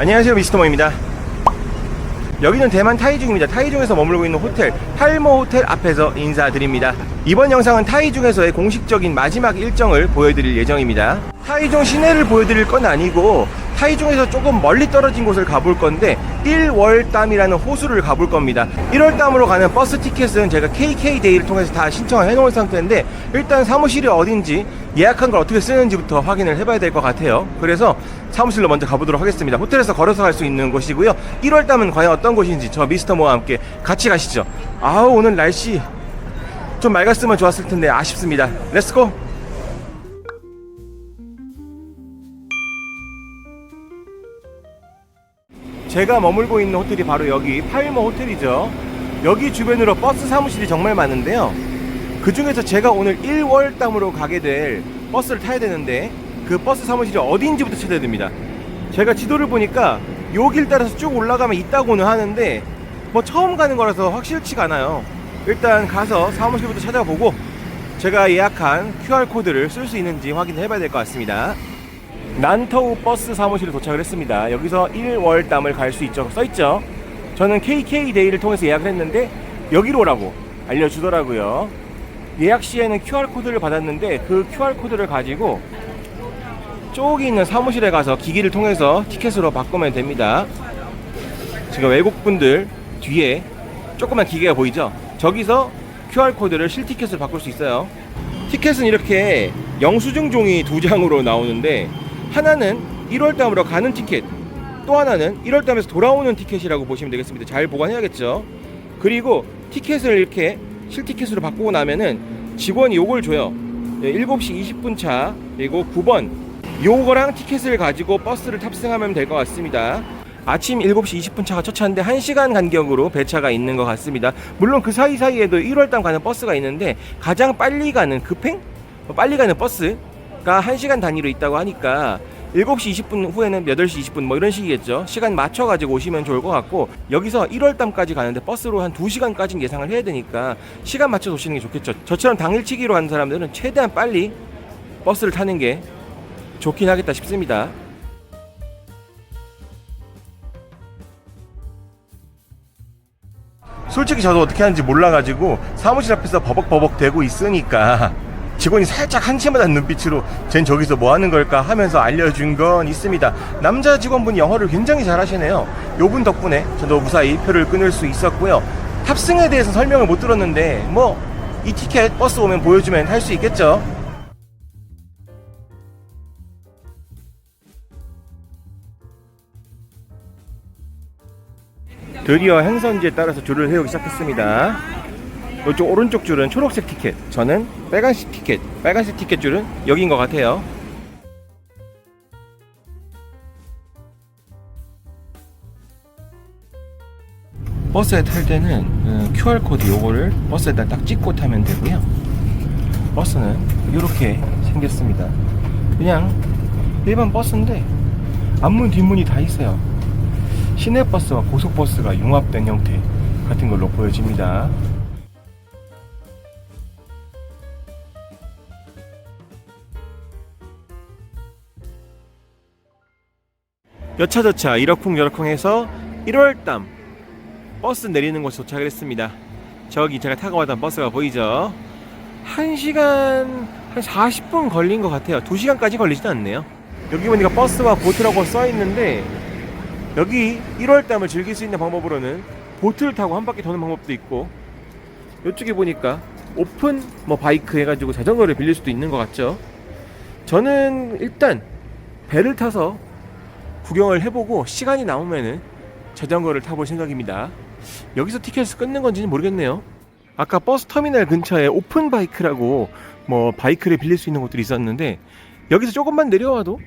안녕하세요, 미스터모입니다. 여기는 대만 타이중입니다. 타이중에서 머물고 있는 호텔 팔모 호텔 앞에서 인사드립니다. 이번 영상은 타이중에서의 공식적인 마지막 일정을 보여드릴 예정입니다. 타이중 시내를 보여드릴 건 아니고 타이중에서 조금 멀리 떨어진 곳을 가볼 건데 1월담이라는 호수를 가볼 겁니다. 1월담으로 가는 버스 티켓은 제가 KK데이를 통해서 다 신청을 해놓은 상태인데 일단 사무실이 어딘지 예약한 걸 어떻게 쓰는지부터 확인을 해봐야 될 것 같아요. 그래서 사무실로 먼저 가보도록 하겠습니다. 호텔에서 걸어서 갈 수 있는 곳이고요. 1월담은 과연 어떤 곳인지 저 미스터모와 함께 같이 가시죠. 아우, 오늘 날씨 좀 맑았으면 좋았을 텐데 아쉽습니다. 렛츠고! 제가 머물고 있는 호텔이 바로 여기 팔모 호텔이죠. 여기 주변으로 버스 사무실이 정말 많은데요. 그 중에서 제가 오늘 1월담으로 가게 될 버스를 타야 되는데 그 버스 사무실이 어디인지부터 찾아야 됩니다. 제가 지도를 보니까 요 길 따라서 쭉 올라가면 있다고는 하는데 뭐 처음 가는 거라서 확실치가 않아요. 일단 가서 사무실부터 찾아보고 제가 예약한 QR코드를 쓸 수 있는지 확인해 봐야 될 것 같습니다. 난터우 버스 사무실에 도착을 했습니다. 여기서 1월담을 갈 수 있죠. 써있죠. 저는 KK데이를 통해서 예약을 했는데 여기로 오라고 알려주더라고요. 예약 시에는 QR코드를 받았는데 그 QR코드를 가지고 저기 있는 사무실에 가서 기기를 통해서 티켓으로 바꾸면 됩니다. 지금 외국분들 뒤에 조그만 기계가 보이죠? 저기서 QR코드를 실티켓으로 바꿀 수 있어요. 티켓은 이렇게 영수증 종이 2장으로 나오는데 하나는 1월담으로 가는 티켓, 또 하나는 1월담에서 돌아오는 티켓이라고 보시면 되겠습니다. 잘 보관해야겠죠. 그리고 티켓을 이렇게 실티켓으로 바꾸고 나면은 직원이 요걸 줘요. 7시 20분 차 그리고 9번 요거랑 티켓을 가지고 버스를 탑승하면 될 것 같습니다. 아침 7시 20분 차가 첫 차인데 1시간 간격으로 배차가 있는 것 같습니다. 물론 그 사이사이에도 1월담 가는 버스가 있는데 가장 빨리 가는 급행? 빨리 가는 버스가 1시간 단위로 있다고 하니까 7시 20분 후에는 8시 20분 뭐 이런 식이겠죠. 시간 맞춰가지고 오시면 좋을 것 같고 여기서 1월담까지 가는데 버스로 한 2시간까지는 예상을 해야 되니까 시간 맞춰서 오시는 게 좋겠죠. 저처럼 당일치기로 가는 사람들은 최대한 빨리 버스를 타는 게 좋긴 하겠다 싶습니다. 솔직히 저도 어떻게 하는지 몰라가지고 사무실 앞에서 버벅버벅 대고 있으니까 직원이 살짝 한심하다는 눈빛으로 쟨 저기서 뭐 하는 걸까 하면서 알려준 건 있습니다. 남자 직원분이 영어를 굉장히 잘 하시네요. 요분 덕분에 저도 무사히 표를 끊을 수 있었고요. 탑승에 대해서 설명을 못 들었는데 뭐 이 티켓 버스 오면 보여주면 할 수 있겠죠. 드디어 행선지에 따라서 줄을 세우기 시작했습니다. 이쪽 오른쪽 줄은 초록색 티켓, 저는 빨간색 티켓, 빨간색 티켓 줄은 여기인 것 같아요. 버스에 탈 때는 QR코드 요거를 버스에다 딱 찍고 타면 되고요. 버스는 이렇게 생겼습니다. 그냥 일반 버스인데 앞문 뒷문이 다 있어요. 시내버스와 고속버스가 융합된 형태 같은 걸로 보여집니다. 여차저차 이러쿵저러쿵 해서 1월담 버스 내리는 곳에 도착을 했습니다. 저기 제가 타고 가던 버스가 보이죠? 1시간 한 40분 걸린 것 같아요. 2시간까지 걸리진 않네요. 여기 보니까 버스와 보트라고 써있는데 여기 1월담을 즐길 수 있는 방법으로는 보트를 타고 한 바퀴 도는 방법도 있고 이쪽에 보니까 오픈 바이크 해가지고 자전거를 빌릴 수도 있는 것 같죠. 저는 일단 배를 타서 구경을 해보고 시간이 남으면은 자전거를 타볼 생각입니다. 여기서 티켓을 끊는 건지는 모르겠네요. 아까 버스 터미널 근처에 오픈 바이크라고 바이크를 빌릴 수 있는 곳들이 있었는데 여기서 조금만 내려와도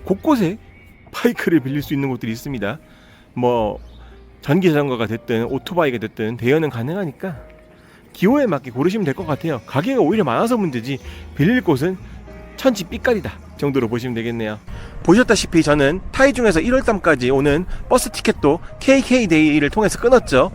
곳곳에 바이크를 빌릴 수 있는 곳들이 있습니다. 전기 자전거가 됐든 오토바이가 됐든 대여는 가능하니까 기호에 맞게 고르시면 될 것 같아요. 가게가 오히려 많아서 문제지 빌릴 곳은 천지 삐까리다 정도로 보시면 되겠네요. 보셨다시피 저는 타이중에서 1월담까지 오는 버스 티켓도 KK데이를 통해서 끊었죠.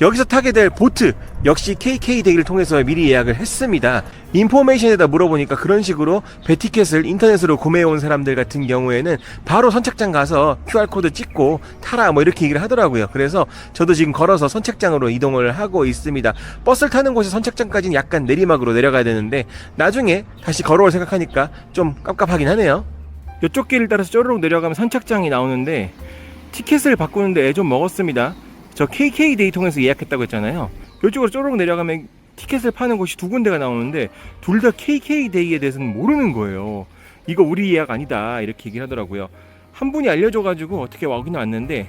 여기서 타게 될 보트 역시 KK데이를 통해서 미리 예약을 했습니다. 인포메이션에다 물어보니까 그런 식으로 배 티켓을 인터넷으로 구매해온 사람들 같은 경우에는 바로 선착장 가서 QR코드 찍고 타라 뭐 이렇게 얘기를 하더라고요. 그래서 저도 지금 걸어서 선착장으로 이동을 하고 있습니다. 버스를 타는 곳이 선착장까지는 약간 내리막으로 내려가야 되는데 나중에 다시 걸어올 생각하니까 좀 깝깝하긴 하네요. 이쪽 길을 따라서 쪼르륵 내려가면 선착장이 나오는데 티켓을 바꾸는데 애 좀 먹었습니다. 저 KK데이 통해서 예약했다고 했잖아요. 이쪽으로 쪼르륵 내려가면 티켓을 파는 곳이 두 군데가 나오는데 둘 다 KK데이에 대해서는 모르는 거예요. 이거 우리 예약 아니다 이렇게 얘기를 하더라고요. 한 분이 알려줘가지고 어떻게 와긴 왔는데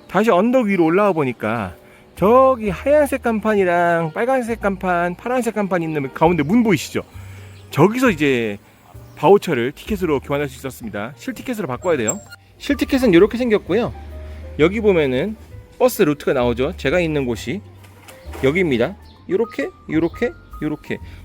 다시 언덕 위로 올라와 보니까 저기 하얀색 간판이랑 빨간색 간판, 파란색 간판 있는 가운데 문 보이시죠? 저기서 이제 바우처를 티켓으로 교환할 수 있었습니다. 실티켓으로 바꿔야 돼요. 실티켓은 이렇게 생겼고요. 여기 보면은 버스 루트가 나오죠. 제가 있는 곳이 여기입니다. 요렇게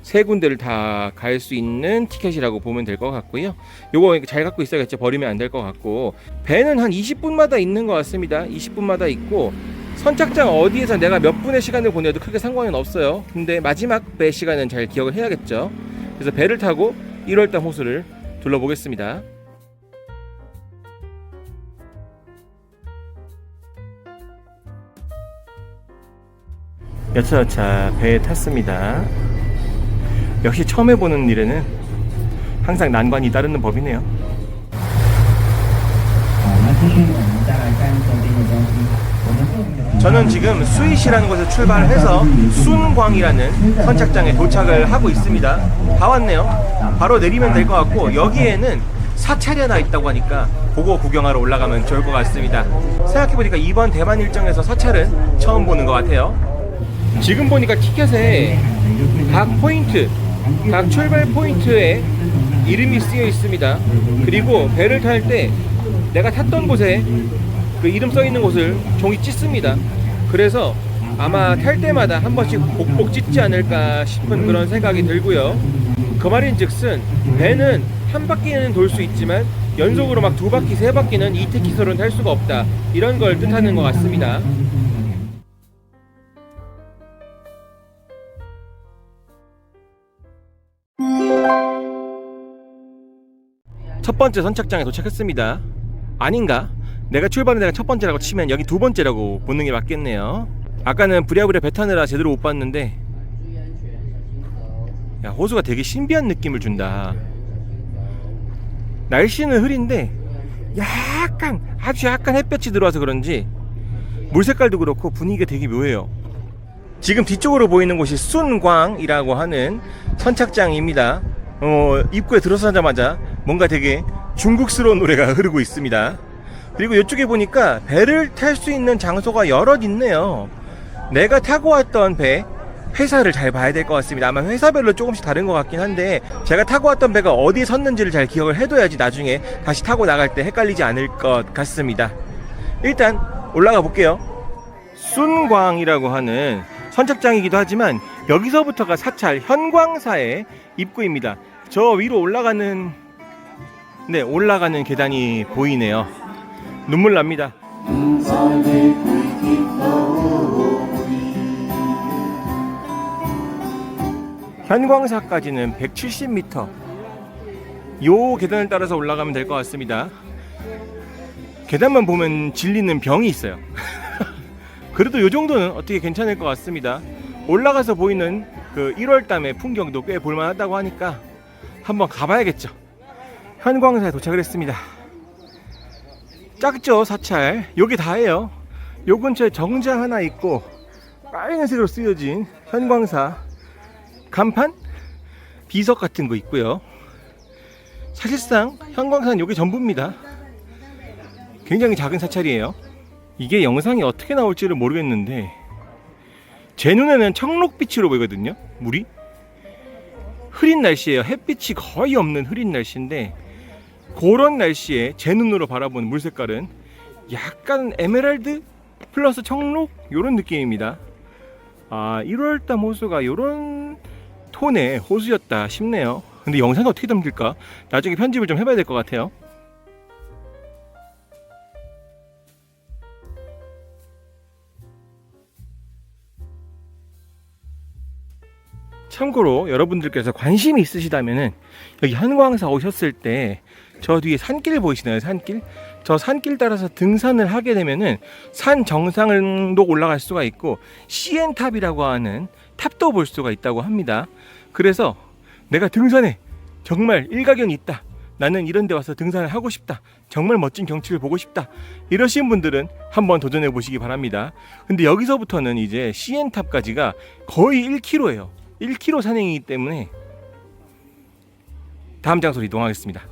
세 군데를 다 갈 수 있는 티켓이라고 보면 될 것 같고요. 요거 잘 갖고 있어야겠죠. 버리면 안 될 것 같고 배는 한 20분마다 있는 것 같습니다. 20분마다 있고 선착장 어디에서 내가 몇 분의 시간을 보내도 크게 상관은 없어요. 근데 마지막 배 시간은 잘 기억을 해야겠죠. 그래서 배를 타고 1월달 호수를 둘러보겠습니다. 여차여차 배에 탔습니다. 역시 처음 해보는 일에는 항상 난관이 따르는 법이네요. 저는 지금 수이시라는 곳에 출발해서 순광이라는 선착장에 도착을 하고 있습니다. 다 왔네요. 바로 내리면 될 것 같고 여기에는 사찰이 하나 있다고 하니까 그거 구경하러 올라가면 좋을 것 같습니다. 생각해보니까 이번 대만 일정에서 사찰은 처음 보는 것 같아요. 지금 보니까 티켓에 각 포인트, 각 출발 포인트에 이름이 쓰여 있습니다. 그리고 배를 탈 때 내가 탔던 곳에 그 이름 써 있는 곳을 종이 찢습니다. 그래서 아마 탈 때마다 한 번씩 복복 찢지 않을까 싶은 그런 생각이 들고요. 그 말인즉슨 배는 한 바퀴는 돌 수 있지만 연속으로 막 두 바퀴, 세 바퀴는 이 티켓으로는 탈 수가 없다. 이런 걸 뜻하는 것 같습니다. 첫 번째 선착장에 도착했습니다. 아닌가? 내가 출발한 데가 첫 번째라고 치면 여기 두 번째라고 보는 게 맞겠네요. 아까는 부랴부랴 배 타느라 제대로 못 봤는데 야, 호수가 되게 신비한 느낌을 준다. 날씨는 흐린데 아주 약간 햇볕이 들어와서 그런지 물 색깔도 그렇고 분위기가 되게 묘해요. 지금 뒤쪽으로 보이는 곳이 순광이라고 하는 선착장입니다. 입구에 들어서자마자 뭔가 되게 중국스러운 노래가 흐르고 있습니다. 그리고 이쪽에 보니까 배를 탈 수 있는 장소가 여럿 있네요. 내가 타고 왔던 배 회사를 잘 봐야 될 것 같습니다. 아마 회사별로 조금씩 다른 것 같긴 한데 제가 타고 왔던 배가 어디에 섰는지를 잘 기억을 해둬야지 나중에 다시 타고 나갈 때 헷갈리지 않을 것 같습니다. 일단 올라가 볼게요. 순광이라고 하는 선착장이기도 하지만 여기서부터가 사찰 현광사의 입구입니다. 저 위로 올라가는 계단이 보이네요. 눈물 납니다. 현광사까지는 170m. 요 계단을 따라서 올라가면 될 것 같습니다. 계단만 보면 질리는 병이 있어요. 그래도 요 정도는 어떻게 괜찮을 것 같습니다. 올라가서 보이는 그 1월달의 풍경도 꽤 볼만하다고 하니까 한번 가봐야겠죠. 현광사에 도착을 했습니다. 작죠 사찰. 요게 다예요. 요 근처에 정자 하나 있고 빨간색으로 쓰여진 현광사 간판? 비석 같은 거 있고요. 사실상 현광사는 요게 전부입니다. 굉장히 작은 사찰이에요. 이게 영상이 어떻게 나올지를 모르겠는데 제 눈에는 청록빛으로 보이거든요. 물이 흐린 날씨예요. 햇빛이 거의 없는 흐린 날씨인데 그런 날씨에 제 눈으로 바라본 물 색깔은 약간 에메랄드 플러스 청록 요런 느낌입니다. 1월달 호수가 요런 톤의 호수였다 싶네요. 근데 영상이 어떻게 담길까? 나중에 편집을 좀 해봐야 될 것 같아요. 참고로 여러분들께서 관심이 있으시다면은 여기 한광사 오셨을 때 저 뒤에 산길 보이시나요? 산길? 저 산길 따라서 등산을 하게 되면은 산 정상도 올라갈 수가 있고 CN탑이라고 하는 탑도 볼 수가 있다고 합니다. 그래서 내가 등산에 정말 일가견이 있다, 나는 이런 데 와서 등산을 하고 싶다, 정말 멋진 경치를 보고 싶다, 이러신 분들은 한번 도전해 보시기 바랍니다. 근데 여기서부터는 이제 CN탑까지가 거의 1km예요 1km 산행이기 때문에 다음 장소로 이동하겠습니다.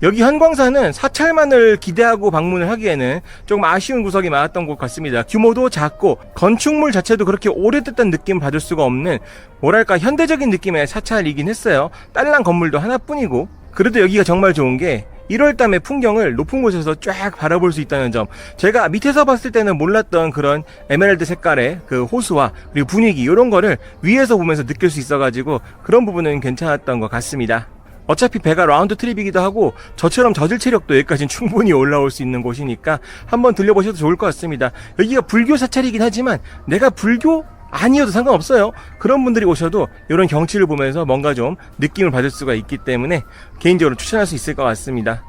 여기 한광사는 사찰만을 기대하고 방문을 하기에는 조금 아쉬운 구석이 많았던 것 같습니다. 규모도 작고 건축물 자체도 그렇게 오래됐다는 느낌을 받을 수가 없는, 뭐랄까 현대적인 느낌의 사찰이긴 했어요. 딸랑 건물도 하나뿐이고. 그래도 여기가 정말 좋은 게 1월달에 풍경을 높은 곳에서 쫙 바라볼 수 있다는 점. 제가 밑에서 봤을 때는 몰랐던 그런 에메랄드 색깔의 그 호수와 그리고 분위기, 이런 거를 위에서 보면서 느낄 수 있어가지고 그런 부분은 괜찮았던 것 같습니다. 어차피 배가 라운드 트립이기도 하고 저처럼 젖을 체력도 여기까지는 충분히 올라올 수 있는 곳이니까 한번 들려보셔도 좋을 것 같습니다. 여기가 불교 사찰이긴 하지만 내가 불교 아니어도 상관없어요. 그런 분들이 오셔도 이런 경치를 보면서 뭔가 좀 느낌을 받을 수가 있기 때문에 개인적으로 추천할 수 있을 것 같습니다.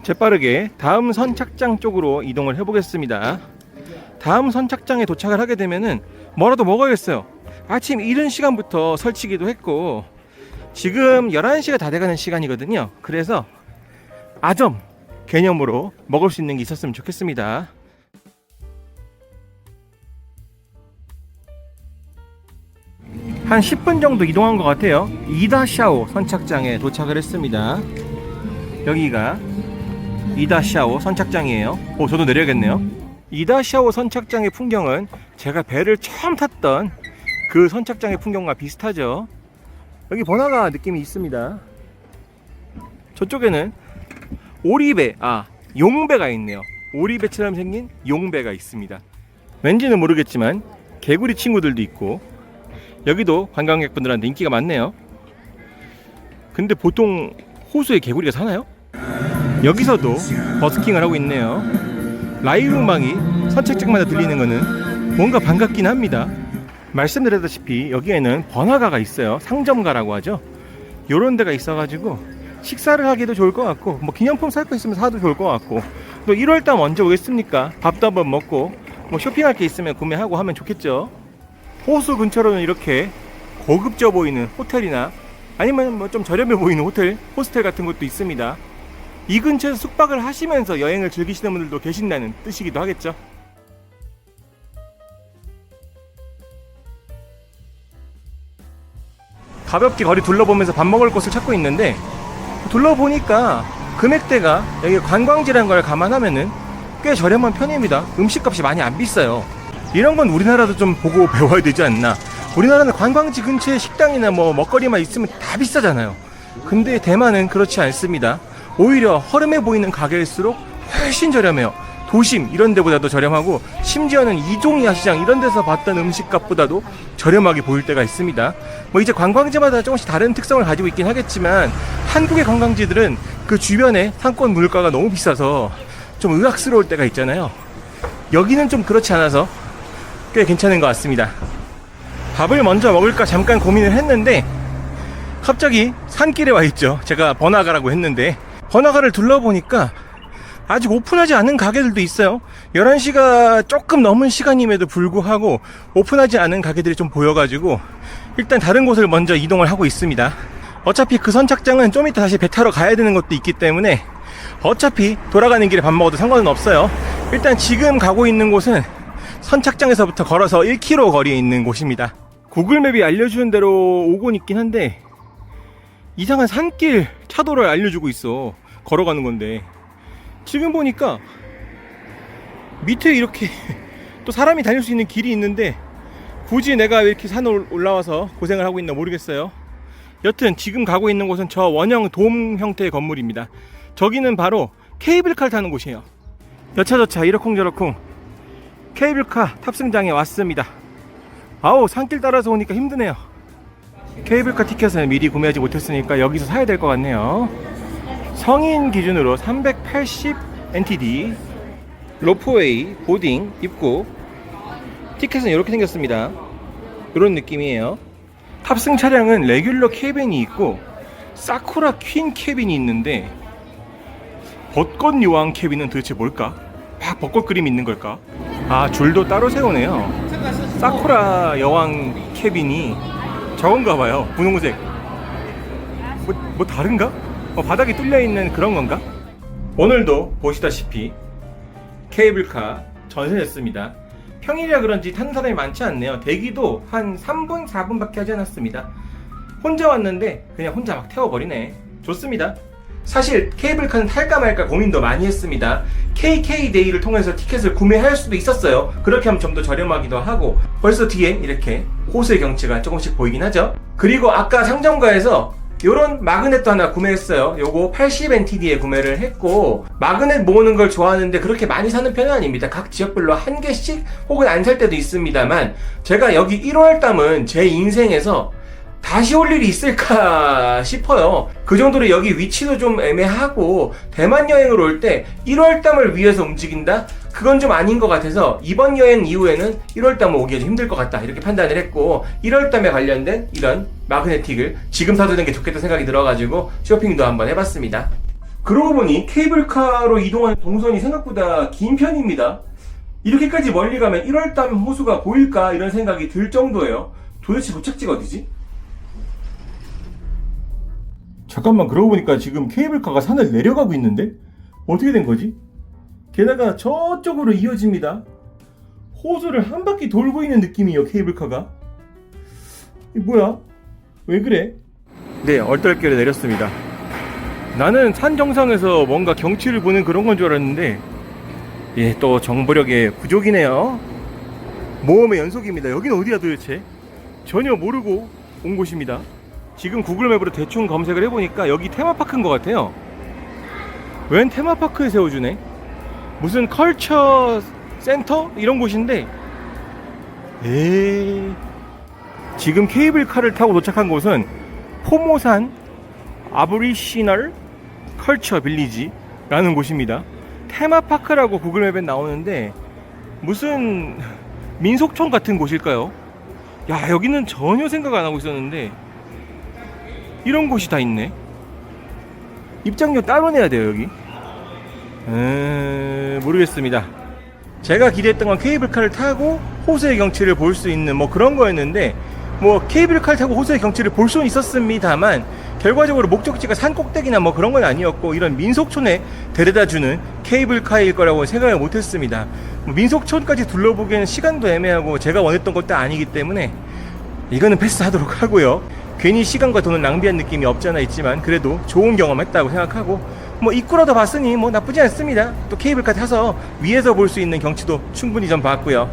재빠르게 다음 선착장 쪽으로 이동을 해보겠습니다. 다음 선착장에 도착을 하게 되면은 뭐라도 먹어야겠어요. 아침 이른 시간부터 설치기도 했고 지금 11시가 다 돼가는 시간이거든요. 그래서 아점 개념으로 먹을 수 있는 게 있었으면 좋겠습니다. 한 10분 정도 이동한 것 같아요. 이다샤오 선착장에 도착을 했습니다. 여기가 이다샤오 선착장이에요. 저도 내려야겠네요. 이다샤오 선착장의 풍경은 제가 배를 처음 탔던 그 선착장의 풍경과 비슷하죠. 여기 번화가 느낌이 있습니다. 저쪽에는 오리배, 용배가 있네요. 오리배처럼 생긴 용배가 있습니다. 왠지는 모르겠지만 개구리 친구들도 있고 여기도 관광객분들한테 인기가 많네요. 근데 보통 호수에 개구리가 사나요? 여기서도 버스킹을 하고 있네요. 라이브 음악이 선착장마다 들리는 거는 뭔가 반갑긴 합니다. 말씀드렸다시피 여기에는 번화가가 있어요. 상점가라고 하죠. 요런 데가 있어가지고 식사를 하기도 좋을 것 같고 뭐 기념품 살 거 있으면 사도 좋을 것 같고 또 1월달 언제 오겠습니까? 밥도 한번 먹고 뭐 쇼핑할 게 있으면 구매하고 하면 좋겠죠. 호수 근처로는 이렇게 고급져 보이는 호텔이나 아니면 뭐 좀 저렴해 보이는 호텔, 호스텔 같은 것도 있습니다. 이 근처에서 숙박을 하시면서 여행을 즐기시는 분들도 계신다는 뜻이기도 하겠죠. 가볍게 거리 둘러보면서 밥 먹을 곳을 찾고 있는데 둘러보니까 금액대가 여기 관광지라는 걸 감안하면은 꽤 저렴한 편입니다. 음식값이 많이 안 비싸요. 이런 건 우리나라도 좀 보고 배워야 되지 않나. 우리나라는 관광지 근처에 식당이나 뭐 먹거리만 있으면 다 비싸잖아요. 근데 대만은 그렇지 않습니다. 오히려 허름해 보이는 가게일수록 훨씬 저렴해요. 도심 이런 데보다도 저렴하고 심지어는 이종이 야시장 이런 데서 봤던 음식값보다도 저렴하게 보일 때가 있습니다. 뭐 이제 관광지마다 조금씩 다른 특성을 가지고 있긴 하겠지만 한국의 관광지들은 그 주변에 상권 물가가 너무 비싸서 좀 의학스러울 때가 있잖아요. 여기는 좀 그렇지 않아서 꽤 괜찮은 것 같습니다. 밥을 먼저 먹을까 잠깐 고민을 했는데 갑자기 산길에 와 있죠. 제가 번화가라고 했는데 번화가를 둘러보니까 아직 오픈하지 않은 가게들도 있어요. 11시가 조금 넘은 시간임에도 불구하고 오픈하지 않은 가게들이 좀 보여가지고 일단 다른 곳을 먼저 이동을 하고 있습니다. 어차피 그 선착장은 좀 이따 다시 배 타러 가야 되는 것도 있기 때문에 어차피 돌아가는 길에 밥 먹어도 상관은 없어요. 일단 지금 가고 있는 곳은 선착장에서부터 걸어서 1km 거리에 있는 곳입니다. 구글맵이 알려주는 대로 오곤 있긴 한데 이상한 산길 차도를 알려주고 있어. 걸어가는 건데 지금 보니까 밑에 이렇게 또 사람이 다닐 수 있는 길이 있는데 굳이 내가 왜 이렇게 산을 올라와서 고생을 하고 있나 모르겠어요. 여튼 지금 가고 있는 곳은 저 원형 돔 형태의 건물입니다. 저기는 바로 케이블카를 타는 곳이에요. 여차저차 이러쿵저러쿵 케이블카 탑승장에 왔습니다. 아우 산길 따라서 오니까 힘드네요. 케이블카 티켓을 미리 구매하지 못했으니까 여기서 사야 될 것 같네요. 성인 기준으로 380 NTD 로프웨이 보딩 입구 티켓은 이렇게 생겼습니다. 이런 느낌이에요. 탑승 차량은 레귤러 캐빈이 있고 사쿠라 퀸 캐빈이 있는데 벚꽃 여왕 캐빈은 도대체 뭘까? 막 벚꽃 그림 있는 걸까? 아, 줄도 따로 세우네요. 사쿠라 여왕 캐빈이 저건가 봐요. 분홍색. 뭐 다른가? 바닥이 뚫려 있는 그런 건가? 오늘도 보시다시피 케이블카 전세였습니다. 평일이라 그런지 타는 사람이 많지 않네요. 대기도 한 3분, 4분밖에 하지 않았습니다. 혼자 왔는데 그냥 혼자 막 태워버리네. 좋습니다. 사실 케이블카는 탈까 말까 고민도 많이 했습니다. KK데이를 통해서 티켓을 구매할 수도 있었어요. 그렇게 하면 좀 더 저렴하기도 하고. 벌써 뒤에 이렇게 호수의 경치가 조금씩 보이긴 하죠. 그리고 아까 상점가에서 요런 마그넷도 하나 구매했어요. 요거 80NTD에 구매를 했고, 마그넷 모으는 걸 좋아하는데 그렇게 많이 사는 편은 아닙니다. 각 지역별로 한 개씩 혹은 안 살 때도 있습니다만, 제가 여기 1월담은 제 인생에서 다시 올 일이 있을까 싶어요. 그 정도로 여기 위치도 좀 애매하고, 대만 여행을 올 때 1월담을 위해서 움직인다? 그건 좀 아닌 것 같아서 이번 여행 이후에는 1월담을 오기가 좀 힘들 것 같다 이렇게 판단을 했고, 1월담에 관련된 이런 마그네틱을 지금 사두는 게 좋겠다 생각이 들어가지고 쇼핑도 한번 해봤습니다. 그러고 보니 케이블카로 이동하는 동선이 생각보다 긴 편입니다. 이렇게까지 멀리 가면 1월담 호수가 보일까 이런 생각이 들 정도예요. 도대체 도착지가 어디지? 잠깐만, 그러고 보니까 지금 케이블카가 산을 내려가고 있는데? 어떻게 된 거지? 게다가 저쪽으로 이어집니다. 호수를 한 바퀴 돌고 있는 느낌이에요, 케이블카가. 이게 뭐야? 왜 그래? 네, 얼떨결에 내렸습니다. 나는 산 정상에서 뭔가 경치를 보는 그런 건 줄 알았는데, 예, 또 정보력의 부족이네요. 모험의 연속입니다. 여긴 어디야 도대체? 전혀 모르고 온 곳입니다. 지금 구글맵으로 대충 검색을 해보니까 여기 테마파크인 것 같아요. 웬 테마파크에 세워주네? 무슨 컬처 센터? 이런 곳인데, 지금 케이블카를 타고 도착한 곳은 포모산 아브리시널 컬처 빌리지라는 곳입니다. 테마파크라고 구글맵에 나오는데 무슨 민속촌 같은 곳일까요? 야, 여기는 전혀 생각 안 하고 있었는데 이런 곳이 다 있네. 입장료 따로 내야 돼요 여기. 모르겠습니다. 제가 기대했던 건 케이블카를 타고 호수의 경치를 볼 수 있는 뭐 그런 거였는데, 뭐 케이블카를 타고 호수의 경치를 볼 수는 있었습니다만 결과적으로 목적지가 산 꼭대기나 뭐 그런 건 아니었고, 이런 민속촌에 데려다주는 케이블카일 거라고 생각을 못했습니다. 뭐 민속촌까지 둘러보기에는 시간도 애매하고 제가 원했던 것도 아니기 때문에 이거는 패스하도록 하고요. 괜히 시간과 돈을 낭비한 느낌이 없지 않아 있지만 그래도 좋은 경험했다고 생각하고, 뭐 입구라도 봤으니 뭐 나쁘지 않습니다. 또 케이블카 타서 위에서 볼 수 있는 경치도 충분히 좀 봤고요.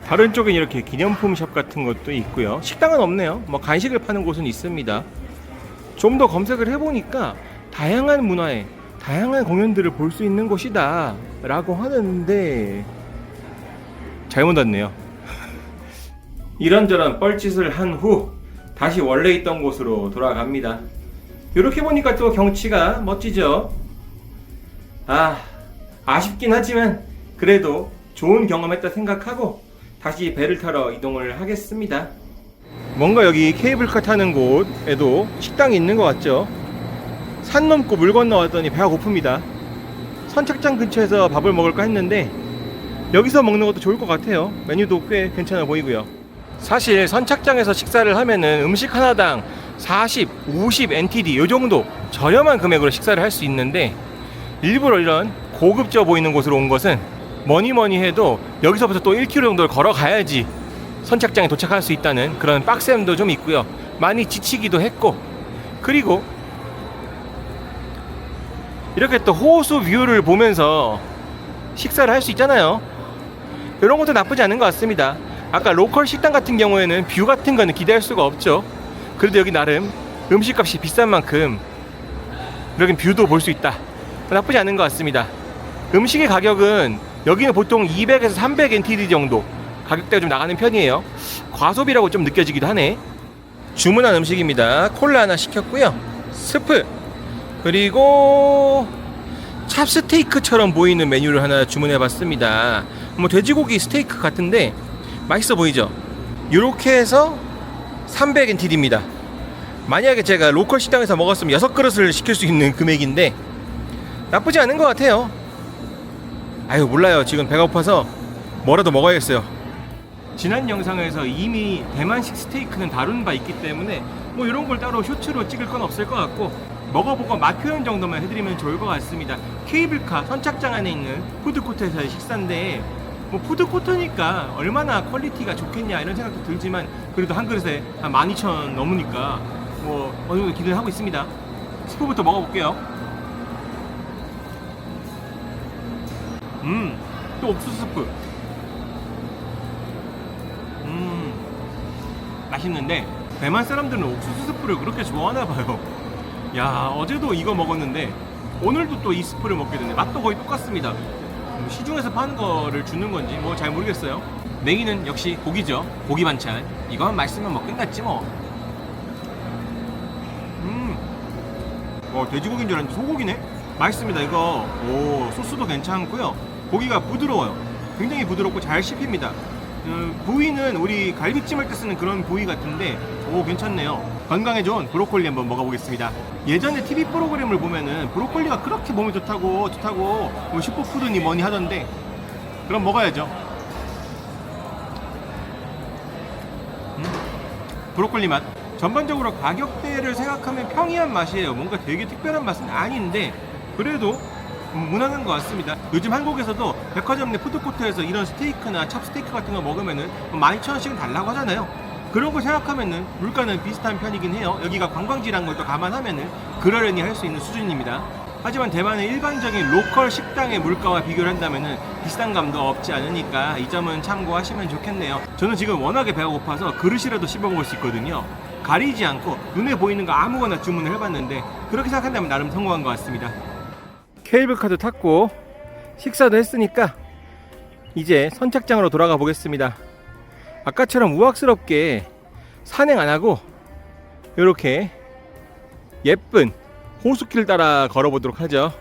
다른 쪽엔 이렇게 기념품 샵 같은 것도 있고요. 식당은 없네요. 뭐 간식을 파는 곳은 있습니다. 좀 더 검색을 해보니까 다양한 문화의 다양한 공연들을 볼 수 있는 곳이다 라고 하는데 잘못 왔네요. 이런저런 뻘짓을 한 후 다시 원래 있던 곳으로 돌아갑니다. 이렇게 보니까 또 경치가 멋지죠. 아쉽긴 하지만 그래도 좋은 경험했다 생각하고 다시 배를 타러 이동을 하겠습니다. 뭔가 여기 케이블카 타는 곳에도 식당이 있는 것 같죠. 산 넘고 물 건너왔더니 배가 고픕니다. 선착장 근처에서 밥을 먹을까 했는데 여기서 먹는 것도 좋을 것 같아요. 메뉴도 꽤 괜찮아 보이고요. 사실 선착장에서 식사를 하면은 음식 하나당 40, 50 NTD 요 정도 저렴한 금액으로 식사를 할 수 있는데, 일부러 이런 고급져 보이는 곳으로 온 것은 뭐니 해도 여기서부터 또 1km 정도를 걸어가야지 선착장에 도착할 수 있다는 그런 빡셈도 좀 있고요. 많이 지치기도 했고, 그리고 이렇게 또 호수 뷰를 보면서 식사를 할 수 있잖아요. 이런 것도 나쁘지 않은 것 같습니다. 아까 로컬 식당 같은 경우에는 뷰 같은 거는 기대할 수가 없죠. 그래도 여기 나름 음식값이 비싼 만큼 여긴 뷰도 볼 수 있다. 나쁘지 않은 것 같습니다. 음식의 가격은 여기는 보통 200에서 300 NTD 정도 가격대가 좀 나가는 편이에요. 과소비라고 좀 느껴지기도 하네. 주문한 음식입니다. 콜라 하나 시켰고요. 스프, 그리고 찹스테이크처럼 보이는 메뉴를 하나 주문해봤습니다. 뭐 돼지고기 스테이크 같은데 맛있어 보이죠? 이렇게 해서 300NTD입니다. 만약에 제가 로컬 식당에서 먹었으면 6그릇을 시킬 수 있는 금액인데 나쁘지 않은 것 같아요. 아유 몰라요. 지금 배가 고파서 뭐라도 먹어야겠어요. 지난 영상에서 이미 대만식 스테이크는 다룬 바 있기 때문에 뭐 이런 걸 따로 쇼츠로 찍을 건 없을 것 같고 먹어보고 맛 표현 정도만 해드리면 좋을 것 같습니다. 케이블카 선착장 안에 있는 푸드코트에서의 식사인데 뭐 푸드코트니까 얼마나 퀄리티가 좋겠냐 이런 생각도 들지만 그래도 한 그릇에 한 12,000원 넘으니까 뭐 어느 정도 기대를 하고 있습니다. 스프부터 먹어볼게요. 또 옥수수 스프. 맛있는데 대만 사람들은 옥수수 스프를 그렇게 좋아하나 봐요. 야, 어제도 이거 먹었는데 오늘도 또 이 스프를 먹게 되네. 맛도 거의 똑같습니다. 시중에서 파는 거를 주는 건지 뭐 잘 모르겠어요. 메인은 역시 고기죠. 고기 반찬. 이거만 맛있으면 뭐 끝났지 뭐. 돼지고기인 줄 알았는데 소고기네. 맛있습니다. 이거 소스도 괜찮고요. 고기가 부드러워요. 굉장히 부드럽고 잘 씹힙니다. 부위는 우리 갈비찜 할 때 쓰는 그런 부위 같은데 괜찮네요. 건강에 좋은 브로콜리 한번 먹어보겠습니다. 예전에 TV 프로그램을 보면은 브로콜리가 그렇게 몸에 좋다고 뭐 슈퍼푸드니 뭐니 하던데 그럼 먹어야죠. 브로콜리 맛. 전반적으로 가격대를 생각하면 평이한 맛이에요. 뭔가 되게 특별한 맛은 아닌데 그래도 무난한 것 같습니다. 요즘 한국에서도 백화점 내 푸드코트에서 이런 스테이크나 찹스테이크 같은 거 먹으면은 12,000원씩은 달라고 하잖아요. 그런 거 생각하면은 물가는 비슷한 편이긴 해요. 여기가 관광지라는 걸 또 감안하면은 그러려니 할 수 있는 수준입니다. 하지만 대만의 일반적인 로컬 식당의 물가와 비교를 한다면은 비싼 감도 없지 않으니까 이 점은 참고하시면 좋겠네요. 저는 지금 워낙에 배가 고파서 그릇이라도 씹어 먹을 수 있거든요. 가리지 않고 눈에 보이는 거 아무거나 주문을 해봤는데 그렇게 생각한다면 나름 성공한 것 같습니다. 케이블카도 탔고 식사도 했으니까 이제 선착장으로 돌아가 보겠습니다. 아까처럼 우악스럽게 산행 안하고 이렇게 예쁜 호수길 따라 걸어보도록 하죠.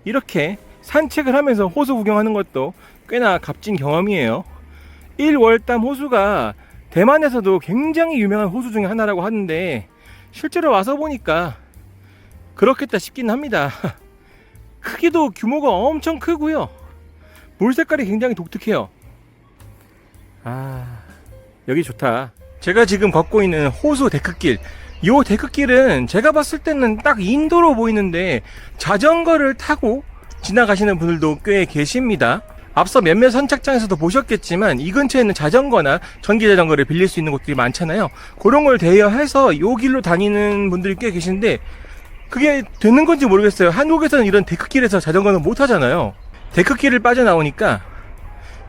이렇게 산책을 하면서 호수 구경하는 것도 꽤나 값진 경험이에요. 1월담 호수가 대만에서도 굉장히 유명한 호수 중에 하나라고 하는데 실제로 와서 보니까 그렇겠다 싶긴 합니다. 크기도 규모가 엄청 크고요. 물 색깔이 굉장히 독특해요. 여기 좋다. 제가 지금 걷고 있는 호수 데크길, 이 데크길은 제가 봤을 때는 딱 인도로 보이는데 자전거를 타고 지나가시는 분들도 꽤 계십니다. 앞서 몇몇 선착장에서도 보셨겠지만 이 근처에는 자전거나 전기자전거를 빌릴 수 있는 곳들이 많잖아요. 그런 걸 대여해서 이 길로 다니는 분들이 꽤 계신데 그게 되는 건지 모르겠어요. 한국에서는 이런 데크길에서 자전거는 못 하잖아요. 데크길을 빠져나오니까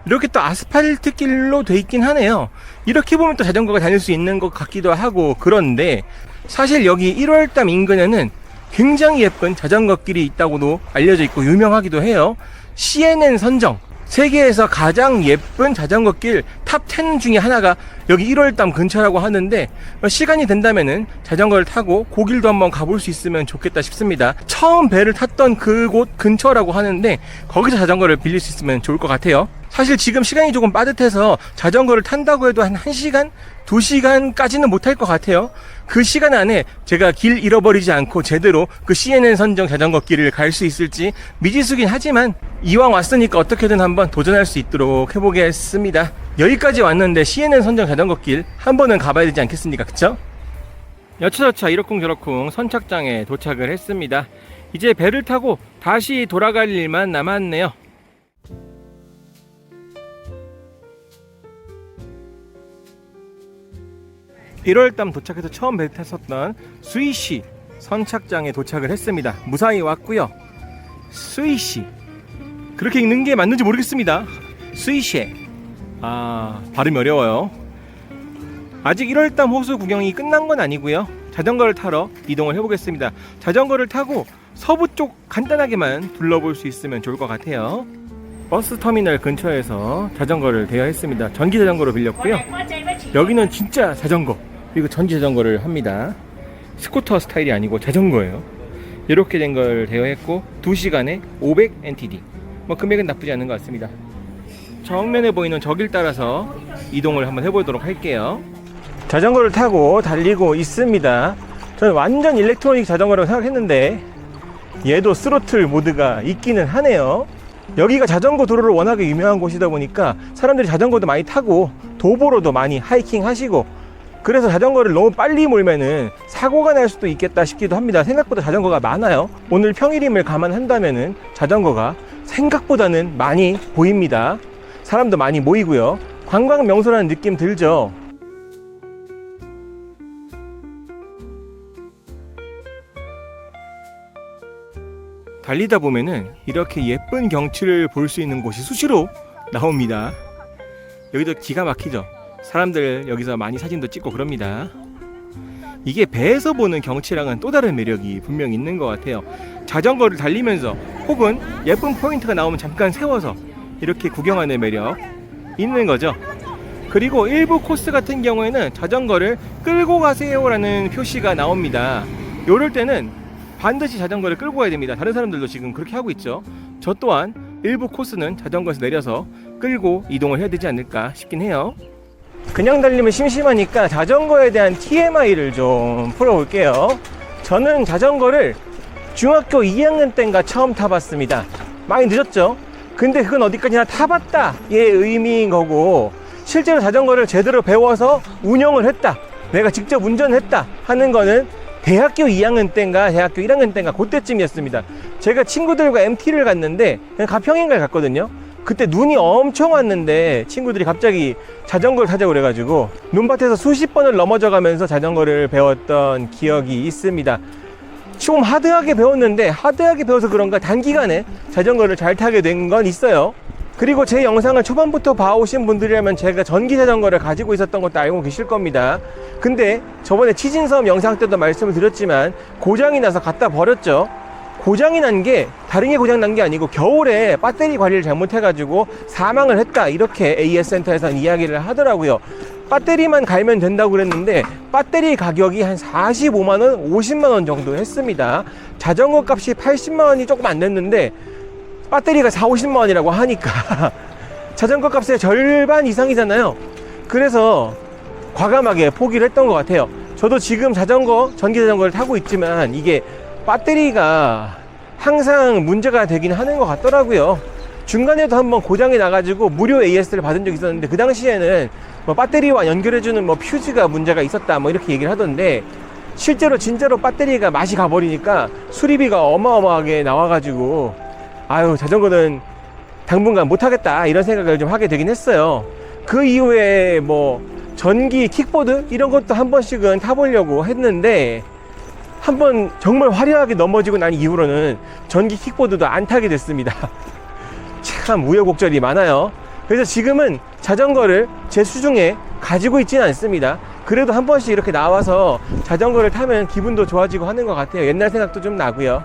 이렇게 또 아스팔트 길로 돼 있긴 하네요. 이렇게 보면 또 자전거가 다닐 수 있는 것 같기도 하고 그런데 사실 여기 1월담 인근에는 굉장히 예쁜 자전거 길이 있다고도 알려져 있고 유명하기도 해요. CNN 선정 세계에서 가장 예쁜 자전거 길 탑 10 중에 하나가 여기 1월담 근처라고 하는데 시간이 된다면은 자전거를 타고 그 길도 한번 가볼 수 있으면 좋겠다 싶습니다. 처음 배를 탔던 그곳 근처라고 하는데 거기서 자전거를 빌릴 수 있으면 좋을 것 같아요. 사실 지금 시간이 조금 빠듯해서 자전거를 탄다고 해도 한 1시간? 2시간까지는 못할 것 같아요. 그 시간 안에 제가 길 잃어버리지 않고 제대로 그 CNN 선정 자전거 길을 갈 수 있을지 미지수긴 하지만 이왕 왔으니까 어떻게든 한번 도전할 수 있도록 해보겠습니다. 여기까지 왔는데 CNN 선정 자전거 길 한 번은 가봐야 되지 않겠습니까? 그쵸? 여차저차 이러쿵저러쿵 선착장에 도착을 했습니다. 이제 배를 타고 다시 돌아갈 일만 남았네요. (1월담) 도착해서 처음 배를 탔었던 수이시 선착장에 도착을 했습니다. 무사히 왔고요. 수이시 그렇게 읽는 게 맞는지 모르겠습니다. 수이시 발음이 어려워요. 아직 1월담 호수 구경이 끝난 건 아니고요. 자전거를 타러 이동을 해보겠습니다. 자전거를 타고 서부 쪽 간단하게만 둘러볼 수 있으면 좋을 것 같아요. 버스 터미널 근처에서 자전거를 대여했습니다. 전기 자전거로 빌렸고요. 여기는 진짜 자전거 그리고 전기 자전거를 합니다. 스쿠터 스타일이 아니고 자전거예요. 이렇게 된 걸 대여했고 2시간에 500NTD 뭐 금액은 나쁘지 않은 것 같습니다. 정면에 보이는 저 길 따라서 이동을 한번 해보도록 할게요. 자전거를 타고 달리고 있습니다. 저는 완전 일렉트로닉 자전거라고 생각했는데 얘도 스로틀 모드가 있기는 하네요. 여기가 자전거 도로로 워낙에 유명한 곳이다 보니까 사람들이 자전거도 많이 타고 도보로도 많이 하이킹 하시고, 그래서 자전거를 너무 빨리 몰면은 사고가 날 수도 있겠다 싶기도 합니다. 생각보다 자전거가 많아요. 오늘 평일임을 감안한다면은 자전거가 생각보다는 많이 보입니다. 사람도 많이 모이고요. 관광 명소라는 느낌 들죠. 달리다 보면은 이렇게 예쁜 경치를 볼 수 있는 곳이 수시로 나옵니다. 여기도 기가 막히죠. 사람들 여기서 많이 사진도 찍고 그럽니다. 이게 배에서 보는 경치랑은 또 다른 매력이 분명히 있는 것 같아요. 자전거를 달리면서 혹은 예쁜 포인트가 나오면 잠깐 세워서 이렇게 구경하는 매력 있는 거죠. 그리고 일부 코스 같은 경우에는 자전거를 끌고 가세요라는 표시가 나옵니다. 이럴 때는 반드시 자전거를 끌고 가야 됩니다. 다른 사람들도 지금 그렇게 하고 있죠. 저 또한 일부 코스는 자전거에서 내려서 끌고 이동을 해야 되지 않을까 싶긴 해요. 그냥 달리면 심심하니까 자전거에 대한 TMI를 좀 풀어볼게요. 저는 자전거를 중학교 2학년 때인가 처음 타봤습니다. 많이 늦었죠? 근데 그건 어디까지나 타봤다 의 의미인 거고, 실제로 자전거를 제대로 배워서 운영을 했다, 내가 직접 운전했다 하는 거는 대학교 2학년 때인가 대학교 1학년 때인가 그때쯤이었습니다. 제가 친구들과 MT를 갔는데 그냥 가평인가를 갔거든요. 그때 눈이 엄청 왔는데 친구들이 갑자기 자전거를 타자고 그래가지고 눈밭에서 수십 번을 넘어져 가면서 자전거를 배웠던 기억이 있습니다. 좀 하드하게 배웠는데, 하드하게 배워서 그런가 단기간에 자전거를 잘 타게 된 건 있어요. 그리고 제 영상을 초반부터 봐오신 분들이라면 제가 전기 자전거를 가지고 있었던 것도 알고 계실 겁니다. 근데 저번에 치진섬 영상 때도 말씀을 드렸지만 고장이 나서 갖다 버렸죠. 고장이 난 게 다른 게 고장 난 게 아니고 겨울에 배터리 관리를 잘못해가지고 사망을 했다, 이렇게 AS 센터에서는 이야기를 하더라고요. 배터리만 갈면 된다고 그랬는데 배터리 가격이 한 45만원, 50만원 정도 했습니다. 자전거 값이 80만원이 조금 안 됐는데 배터리가 40~50만원이라고 하니까 자전거 값의 절반 이상이잖아요. 그래서 과감하게 포기를 했던 것 같아요. 저도 지금 자전거, 전기 자전거를 타고 있지만 이게 배터리가 항상 문제가 되긴 하는 것 같더라고요. 중간에도 한번 고장이 나가지고 무료 AS를 받은 적이 있었는데, 그 당시에는 뭐 배터리와 연결해주는 뭐 퓨즈가 문제가 있었다 뭐 이렇게 얘기를 하던데, 실제로 진짜로 배터리가 맛이 가버리니까 수리비가 어마어마하게 나와가지고 아유, 자전거는 당분간 못하겠다 이런 생각을 좀 하게 되긴 했어요. 그 이후에 뭐 전기 킥보드 이런 것도 한 번씩은 타보려고 했는데, 한번 정말 화려하게 넘어지고 난 이후로는 전기 킥보드도 안 타게 됐습니다. 참 우여곡절이 많아요. 그래서 지금은 자전거를 제 수중에 가지고 있지는 않습니다. 그래도 한 번씩 이렇게 나와서 자전거를 타면 기분도 좋아지고 하는 것 같아요. 옛날 생각도 좀 나고요.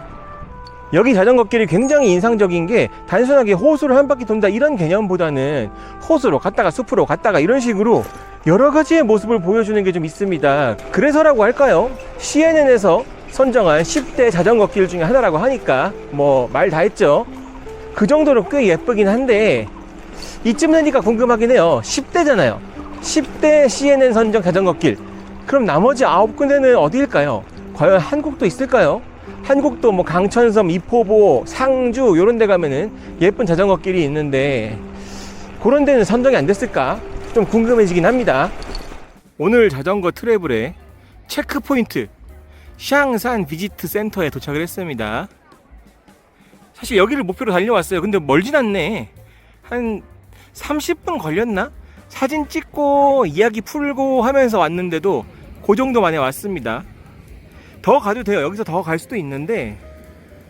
여기 자전거 길이 굉장히 인상적인 게 단순하게 호수를 한 바퀴 돈다 이런 개념보다는 호수로 갔다가 숲으로 갔다가 이런 식으로 여러 가지의 모습을 보여주는 게 좀 있습니다. 그래서라고 할까요? CNN에서 선정한 10대 자전거 길 중에 하나라고 하니까 뭐 말 다 했죠. 그 정도로 꽤 예쁘긴 한데, 이쯤 되니까 궁금하긴 해요. 10대잖아요. 10대 CNN 선정 자전거 길. 그럼 나머지 9군데는 어디일까요? 과연 한국도 있을까요? 한국도 뭐 강천섬, 이포보, 상주 이런 데 가면은 예쁜 자전거 길이 있는데 그런 데는 선정이 안 됐을까? 좀 궁금해지긴 합니다. 오늘 자전거 트래블의 체크포인트 샹산 비지트 센터에 도착을 했습니다. 사실 여기를 목표로 달려왔어요. 근데 멀진 않네. 한 30분 걸렸나? 사진 찍고 이야기 풀고 하면서 왔는데도 그 정도 만에 왔습니다. 더 가도 돼요. 여기서 더 갈 수도 있는데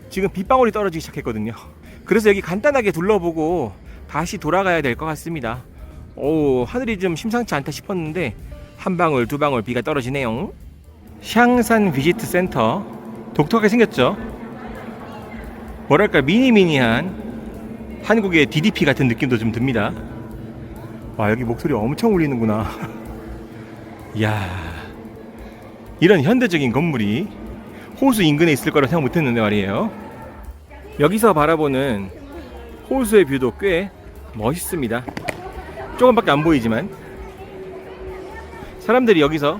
지금 빗방울이 떨어지기 시작했거든요. 그래서 여기 간단하게 둘러보고 다시 돌아가야 될 것 같습니다. 오, 하늘이 좀 심상치 않다 싶었는데 한 방울 두 방울 비가 떨어지네요. 샹산 비지트 센터 독특하게 생겼죠. 뭐랄까 미니미니한 한국의 DDP 같은 느낌도 좀 듭니다. 와, 여기 목소리 엄청 울리는구나. 이야, 이런 현대적인 건물이 호수 인근에 있을 거라 생각 못했는데 말이에요. 여기서 바라보는 호수의 뷰도 꽤 멋있습니다. 조금밖에 안 보이지만 사람들이 여기서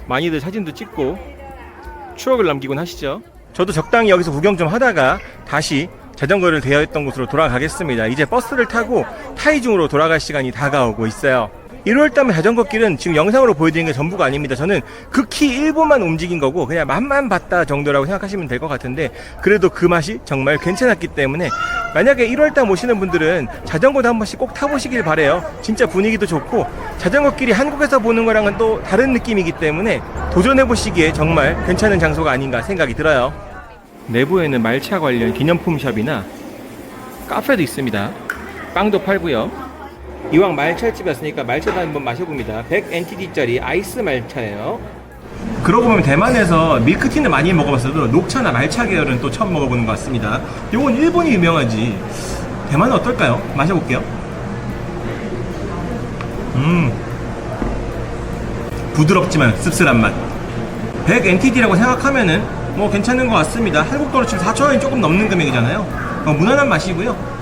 많이들 사진도 찍고 추억을 남기곤 하시죠. 저도 적당히 여기서 구경 좀 하다가 다시 자전거를 대여했던 곳으로 돌아가겠습니다. 이제 버스를 타고 타이중으로 돌아갈 시간이 다가오고 있어요. 1월달 자전거 길은 지금 영상으로 보여드리는 게 전부가 아닙니다. 저는 극히 일부만 움직인 거고 그냥 맛만 봤다 정도라고 생각하시면 될 것 같은데, 그래도 그 맛이 정말 괜찮았기 때문에 만약에 1월달 오시는 분들은 자전거도 한 번씩 꼭 타보시길 바래요. 진짜 분위기도 좋고 자전거 길이 한국에서 보는 거랑은 또 다른 느낌이기 때문에 도전해보시기에 정말 괜찮은 장소가 아닌가 생각이 들어요. 내부에는 말차 관련 기념품 샵이나 카페도 있습니다. 빵도 팔고요. 이왕 말차집이었으니까 말차도 한번 마셔봅니다. 100NTD짜리 아이스 말차예요. 그러고 보면 대만에서 밀크티는 많이 먹어봤어도 녹차나 말차 계열은 또 처음 먹어보는 것 같습니다. 이건 일본이 유명하지 대만은 어떨까요? 마셔볼게요. 부드럽지만 씁쓸한 맛. 100NTD라고 생각하면은 뭐 괜찮은 것 같습니다. 한국돈으로 지금 4,000원이 조금 넘는 금액이잖아요. 무난한 맛이고요.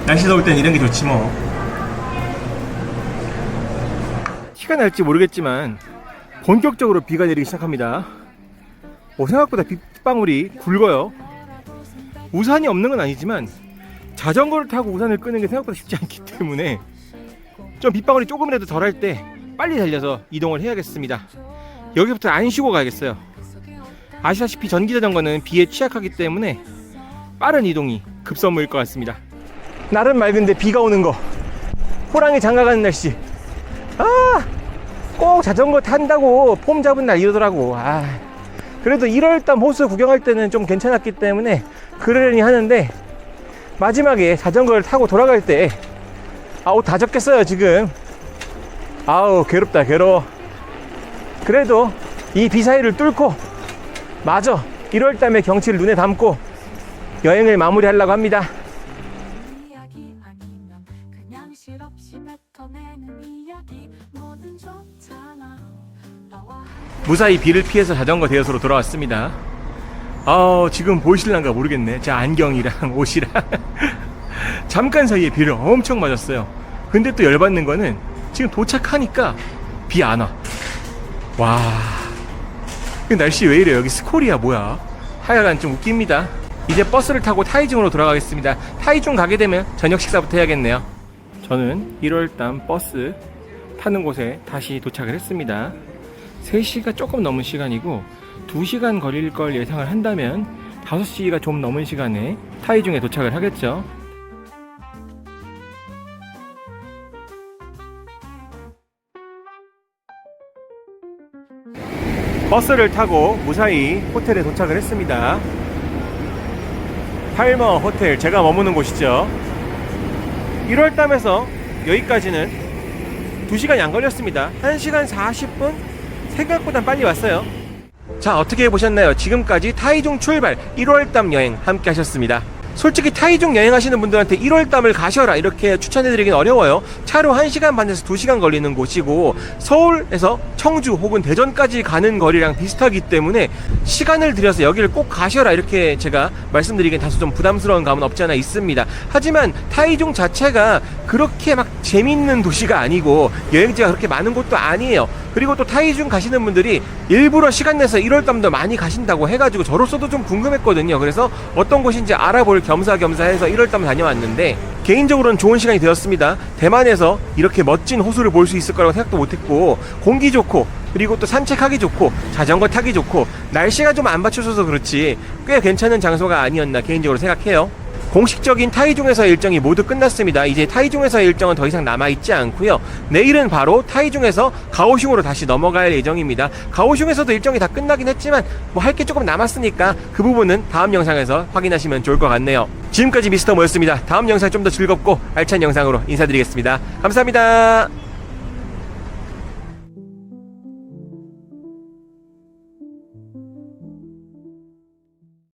날씨 더울 땐 이런 게 좋지 뭐. 티가 날지 모르겠지만 본격적으로 비가 내리기 시작합니다. 생각보다 빗방울이 굵어요. 우산이 없는 건 아니지만 자전거를 타고 우산을 끄는 게 생각보다 쉽지 않기 때문에 좀 빗방울이 조금이라도 덜할 때 빨리 달려서 이동을 해야겠습니다. 여기서부터 안 쉬고 가야겠어요. 아시다시피 전기자전거는 비에 취약하기 때문에 빠른 이동이 급선무일 것 같습니다. 날은 맑은데 비가 오는 거, 호랑이 장가가는 날씨. 꼭 자전거 탄다고 폼 잡은 날 이러더라고. 그래도 1월달 호수 구경할 때는 좀 괜찮았기 때문에 그러려니 하는데 마지막에 자전거를 타고 돌아갈 때 옷 다 젖겠어요 지금. 괴롭다 괴로워. 그래도 이 비 사이를 뚫고 마저 1월달의 경치를 눈에 담고 여행을 마무리하려고 합니다. 무사히 비를 피해서 자전거 대여소로 돌아왔습니다. 지금 보이실란가 모르겠네. 제 안경이랑 옷이랑 잠깐 사이에 비를 엄청 맞았어요. 근데 또 열받는 거는 지금 도착하니까 비 안 와. 와, 날씨 왜 이래? 여기 스콜이야 뭐야? 하여간 좀 웃깁니다. 이제 버스를 타고 타이중으로 돌아가겠습니다. 타이중 가게 되면 저녁 식사부터 해야겠네요. 저는 1월달 버스 타는 곳에 다시 도착을 했습니다. 3시가 조금 넘은 시간이고 2시간 걸릴 걸 예상을 한다면 5시가 좀 넘은 시간에 타이중에 도착을 하겠죠. 버스를 타고 무사히 호텔에 도착을 했습니다. 팔머 호텔, 제가 머무는 곳이죠. 1월달에서 여기까지는 2시간이 안 걸렸습니다. 1시간 40분? 생각보다 빨리 왔어요. 자, 어떻게 보셨나요? 지금까지 타이중 출발 1월달 여행 함께 하셨습니다. 솔직히 타이중 여행하시는 분들한테 1월달을 가셔라 이렇게 추천해드리긴 어려워요. 차로 1시간 반에서 2시간 걸리는 곳이고 서울에서 청주 혹은 대전까지 가는 거리랑 비슷하기 때문에 시간을 들여서 여기를 꼭 가셔라 이렇게 제가 말씀드리긴 다소 좀 부담스러운 감은 없지 않아 있습니다. 하지만 타이중 자체가 그렇게 막 재밌는 도시가 아니고 여행지가 그렇게 많은 곳도 아니에요. 그리고 또 타이중 가시는 분들이 일부러 시간 내서 1월달도 많이 가신다고 해가지고 저로서도 좀 궁금했거든요. 그래서 어떤 곳인지 알아볼 겸사겸사 해서 1월달 다녀왔는데 개인적으로는 좋은 시간이 되었습니다. 대만에서 이렇게 멋진 호수를 볼 수 있을 거라고 생각도 못했고 공기 좋고 그리고 또 산책하기 좋고 자전거 타기 좋고 날씨가 좀 안 받쳐줘서 그렇지 꽤 괜찮은 장소가 아니었나 개인적으로 생각해요. 공식적인 타이중에서의 일정이 모두 끝났습니다. 이제 타이중에서의 일정은 더 이상 남아있지 않고요. 내일은 바로 타이중에서 가오슝으로 다시 넘어갈 예정입니다. 가오슝에서도 일정이 다 끝나긴 했지만 뭐 할 게 조금 남았으니까 그 부분은 다음 영상에서 확인하시면 좋을 것 같네요. 지금까지 미스터 모였습니다. 다음 영상 좀 더 즐겁고 알찬 영상으로 인사드리겠습니다. 감사합니다.